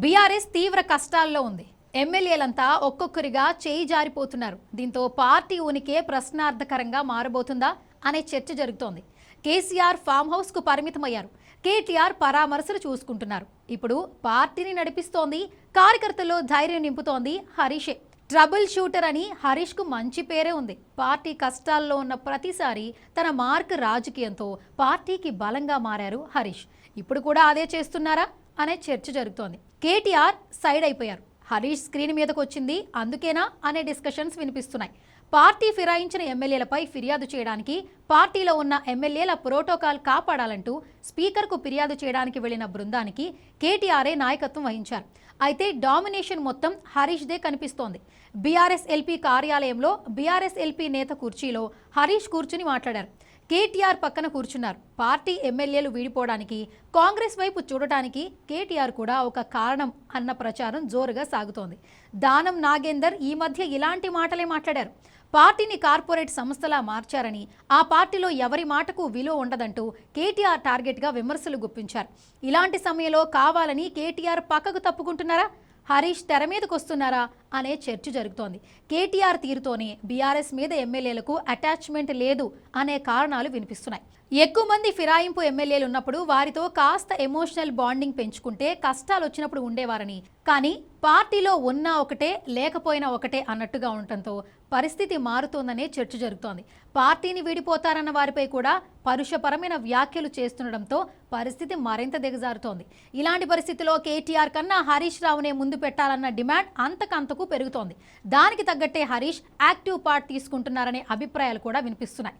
BRS తీవ్ర కష్టాల్లో ఉంది. ఎమ్మెల్యేలంతా ఒక్కొక్కరిగా చేయి జారిపోతున్నారు. దీంతో పార్టీ ఉనికే ప్రశ్నార్థకరంగా మారబోతుందా అనే చర్చ జరుగుతోంది. కేసీఆర్ ఫామ్ హౌస్ కు పరిమితమయ్యారు. కేటీఆర్ పరామర్శలు చూసుకుంటున్నారు. ఇప్పుడు పార్టీని నడిపిస్తోంది, కార్యకర్తల్లో ధైర్యం నింపుతోంది హరీషే. ట్రబుల్ షూటర్ అని హరీష్ కు మంచి పేరే ఉంది. పార్టీ కష్టాల్లో ఉన్న ప్రతిసారి తన మార్క్ రాజకీయంతో పార్టీకి బలంగా మారారు హరీష్. ఇప్పుడు కూడా అదే చేస్తున్నారా అనే చర్చ జరుగుతోంది. కేటీఆర్ సైడ్ అయిపోయారు. హరీష్ స్క్రీన్ మీదకు వచ్చింది అందుకేనా అనే డిస్కషన్స్ వినిపిస్తున్నాయి. పార్టీ ఫిరాయించిన ఎమ్మెల్యేలపై ఫిర్యాదు చేయడానికి పార్టీలో ఉన్న ఎమ్మెల్యేల ప్రోటోకాల్ కాపాడాలంటూ స్పీకర్కు ఫిర్యాదు చేయడానికి వెళ్లిన బృందానికి కేటీఆర్ఏ నాయకత్వం వహించారు. అయితే డామినేషన్ మొత్తం హరీష్దే కనిపిస్తోంది. బీఆర్ఎస్ ఎల్పీ కార్యాలయంలో బీఆర్ఎస్ ఎల్పీ నేత కుర్చీలో హరీష్ కూర్చుని మాట్లాడారు. కేటీఆర్ పక్కన కూర్చున్నారు. పార్టీ ఎమ్మెల్యేలు వీడిపోవడానికి, కాంగ్రెస్ వైపు చూడటానికి కేటీఆర్ కూడా ఒక కారణం అన్న ప్రచారం జోరుగా సాగుతోంది. దానం నాగేందర్ ఈ మధ్య ఇలాంటి మాటలే మాట్లాడారు. పార్టీని కార్పొరేట్ సంస్థలా మార్చారని, ఆ పార్టీలో ఎవరి మాటకు విలువ ఉండదంటూ కేటీఆర్ టార్గెట్గా విమర్శలు గుప్పించారు. ఇలాంటి సమయంలో కావాలని కేటీఆర్ పక్కకు తప్పుకుంటున్నారా, హరీష్ తెర మీదకు వస్తున్నారా అనే చర్చ జరుగుతోంది. కేటీఆర్ తీరుతోనే బీఆర్ఎస్ మీద ఎమ్మెల్యేలకు అటాచ్మెంట్ లేదు అనే కారణాలు వినిపిస్తున్నాయి. ఎక్కువ మంది ఫిరాయింపు ఎమ్మెల్యేలు ఉన్నప్పుడు వారితో కాస్త ఎమోషనల్ బాండింగ్ పెంచుకుంటే కష్టాలు వచ్చినప్పుడు ఉండేవారని, కానీ పార్టీలో ఉన్నా ఒకటే లేకపోయినా ఒకటే అన్నట్టుగా ఉండటంతో పరిస్థితి మారుతోందనే చర్చ జరుగుతోంది. పార్టీని వీడిపోతారన్న వారిపై కూడా పరుషపరమైన వ్యాఖ్యలు చేస్తుండటంతో పరిస్థితి మరింత దిగజారుతోంది. ఇలాంటి పరిస్థితిలో కేటీఆర్ కన్నా హరీష్ రావునే ముందు పెట్టాలన్న డిమాండ్ అంతకంతకు పెరుగుతోంది. దానికి తగ్గట్టే హరీష్ యాక్టివ్ పార్ట్ తీసుకుంటున్నారనే అభిప్రాయాలు కూడా వినిపిస్తున్నాయి.